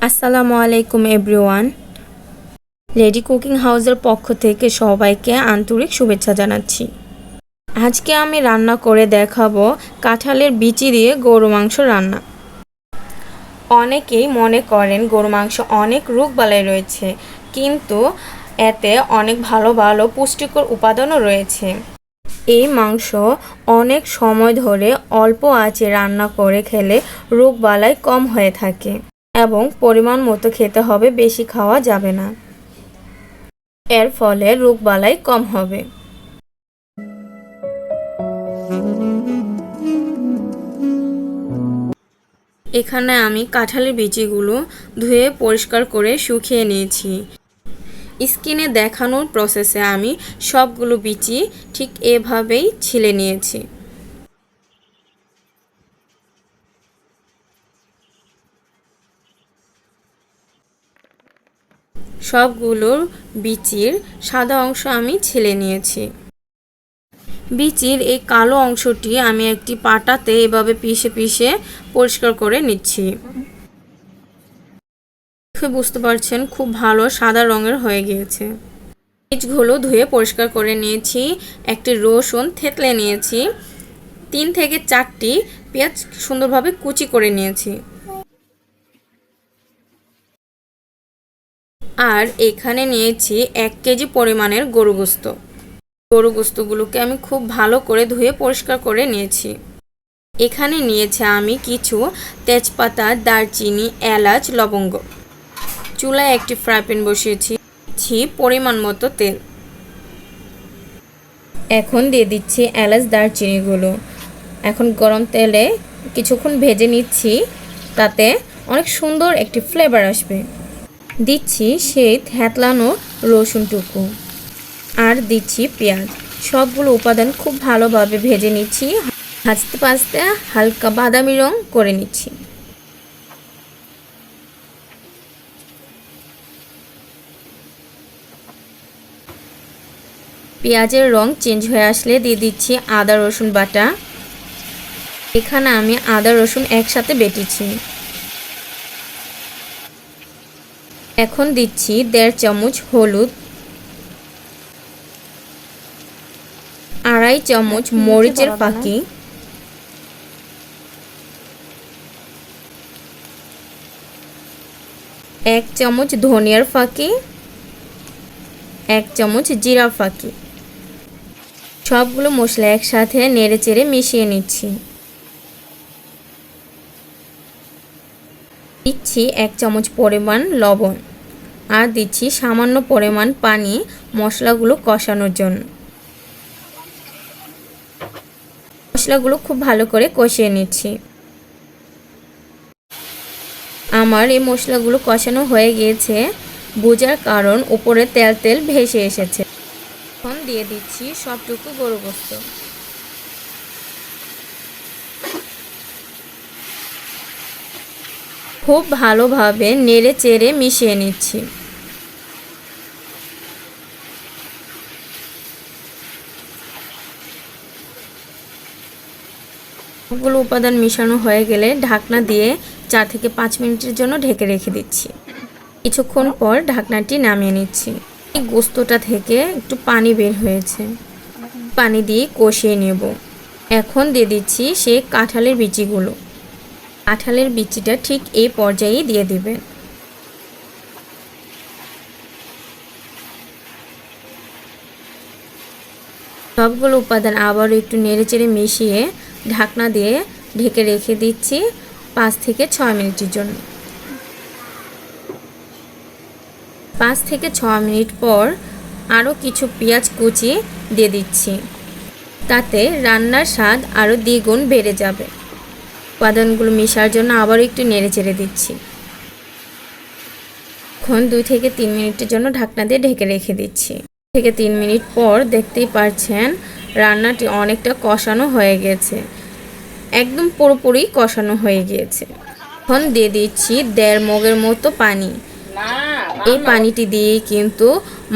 আসসালামু আলাইকুম everyone. Ready cooking হাউসের পক্ষ থেকে সবাইকে আন্তরিক শুভেচ্ছা জানাচ্ছি। আজকে আমি রান্না করে দেখাবো কাঁঠালের বিচি দিয়ে গরু মাংস রান্না। অনেকেই মনে করেন গরু মাংস অনেক রোগবালাই রয়েছে, কিন্তু এতে অনেক ভালো ভালো পুষ্টিকর উপাদানও রয়েছে। এই মাংস অনেক সময় ধরে অল্প আঁচে রান্না করে খেলে রোগবালাই কম হয়ে থাকে এবং পরিমাণ মতো খেতে হবে, বেশি খাওয়া যাবে না। এর ফলে রোগবালাই কম হবে। এখানে আমি কাঁঠালের বিচিগুলো ধুয়ে পরিষ্কার করে শুকিয়ে নিয়েছি। স্ক্রিনে দেখানোর প্রসেসে আমি সবগুলো বিচি ঠিক এভাবেই ছিলে নিয়েছি। সবগুলোর বিচির সাদা অংশ আমি ছিলে নিয়েছি। বিচির এই কালো অংশটি আমি একটি পাটাতে এভাবে পিষে পিষে পরিষ্কার করে নিচ্ছি। বুঝতে পারছেন খুব ভালো সাদা রঙের হয়ে গিয়েছে। বীজগুলো ধুয়ে পরিষ্কার করে নিয়েছি। একটি রসুন থেতলে নিয়েছি। 3 থেকে 4টি পেঁয়াজ সুন্দরভাবে কুচি করে নিয়েছি। আর এখানে নিয়েছি 1 কেজি পরিমাণের গরু গোশত। গরু গোশতগুলোকে আমি খুব ভালো করে ধুয়ে পরিষ্কার করে নিয়েছি। এখানে নিয়েছি আমি কিছু তেজপাতা, দারচিনি, এলাচ, লবঙ্গ। চুলায় একটি ফ্রাই প্যান বসিয়েছি, পরিমাণ মতো তেল। এখন দিয়ে দিচ্ছি এলাচ, দারচিনিগুলো। এখন গরম তেলে কিছুক্ষণ ভেজে নিচ্ছি, তাতে অনেক সুন্দর একটি ফ্লেভার আসবে। দিচ্ছি সেই থেতলানো রসুনটুকু আর দিচ্ছি পেঁয়াজ। সবগুলো উপাদান খুব ভালোভাবে ভেজে নিচ্ছি। ভাজতে ভাজতে হালকা বাদামি রং করে নিচ্ছি। পেঁয়াজের রং চেঞ্জ হয়ে আসলে দিয়ে দিচ্ছি আদা রসুন বাটা। এখানে আমি আদা রসুন একসাথে বেটেছি। এখন দিচ্ছি 1.5 চামচ হলুদ, 2.5 চামচ মরিচের ফাঁকি, 1 চামচ ধনিয়ার ফাঁকি, 1 চামচ জিরার ফাঁকি। সবগুলো মশলা একসাথে নেড়েচেড়ে মিশিয়ে নিচ্ছি। দিচ্ছি 1 চামচ পরিমাণ লবণ আর দিচ্ছি সামান্য পরিমাণ পানি মশলাগুলো কষানোর জন্য। মশলাগুলো খুব ভালো করে কষিয়ে নিচ্ছি। আমার এই মশলাগুলো কষানো হয়ে গিয়েছে, বোঝার কারণ উপরে তেল তেল ভেসে এসেছে। এখন দিয়ে দিচ্ছি সবটুকু গরু গোশত। খুব ভালোভাবে নেড়ে চেড়ে মিশিয়ে নিচ্ছি। সবগুলো উপাদান মিশানো হয়ে গেলে ঢাকনা দিয়ে 4 থেকে 5 মিনিটের জন্য ঢেকে রেখে দিচ্ছি। কিছুক্ষণ পর ঢাকনাটি নামিয়ে নিচ্ছি। এই গোশতটা থেকে একটু পানি বের হয়েছে, পানি দিয়ে কষিয়ে নেব। এখন দিয়ে দিচ্ছি সেই কাঁঠালের বিচিগুলো। কাঁঠালের বিচিটা ঠিক এই পর্যায়ে দিয়ে দিবেন। সবগুলো উপাদান আবারও একটু নেড়েচেড়ে মিশিয়ে ঢাকনা দিয়ে ঢেকে রেখে দিচ্ছি 5 থেকে 6 মিনিটের জন্য। 5 থেকে 6 মিনিট পর আরও কিছু পেঁয়াজ কুচি দিয়ে দিচ্ছি, তাতে রান্নার স্বাদ আরও দ্বিগুণ বেড়ে যাবে। উপাদানগুলো মিশার জন্য আবারও একটু নেড়েচেড়ে দিচ্ছি। এখন 2 থেকে 3 মিনিটের জন্য ঢাকনা দিয়ে ঢেকে রেখে দিচ্ছি। 2 থেকে 3 মিনিট পর দেখতেই পাচ্ছেন রান্নাটি অনেকটা কষানো হয়ে গেছে, একদম পুরোপুরি কষানো হয়ে গিয়েছে। এখন দিয়ে দিচ্ছি 1.5 মগের মতো পানি। এই পানিটি দিয়েই কিন্তু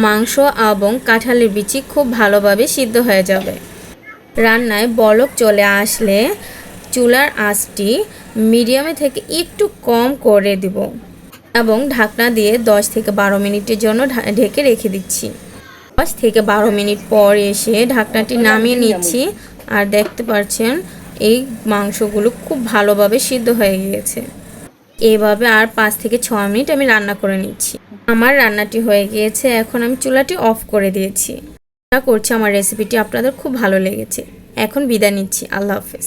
মাংস এবং কাঁঠালের বিচি খুব ভালোভাবে সিদ্ধ হয়ে যাবে। রান্নায় বলক চলে আসলে চুলার আঁচটি মিডিয়ামে থেকে একটু কম করে দিব। এবং ঢাকনা দিয়ে 10 থেকে 12 মিনিটের জন্য ঢেকে রেখে দিচ্ছি। 10 থেকে 12 মিনিট পর এসে ঢাকনাটি নামিয়ে নিচ্ছি। আর দেখতে পাচ্ছেন এই মাংসগুলো খুব ভালোভাবে সিদ্ধ হয়ে গিয়েছে। এইভাবে আর 5 থেকে 6 মিনিট আমি রান্না করে নিচ্ছি। আমার রান্নাটি হয়ে গিয়েছে, এখন আমি চুলাটি অফ করে দিয়েছি। আশা করছি আমার রেসিপিটি আপনাদের খুব ভালো লেগেছে। এখন বিদায় নিচ্ছি। আল্লাহ হাফেজ।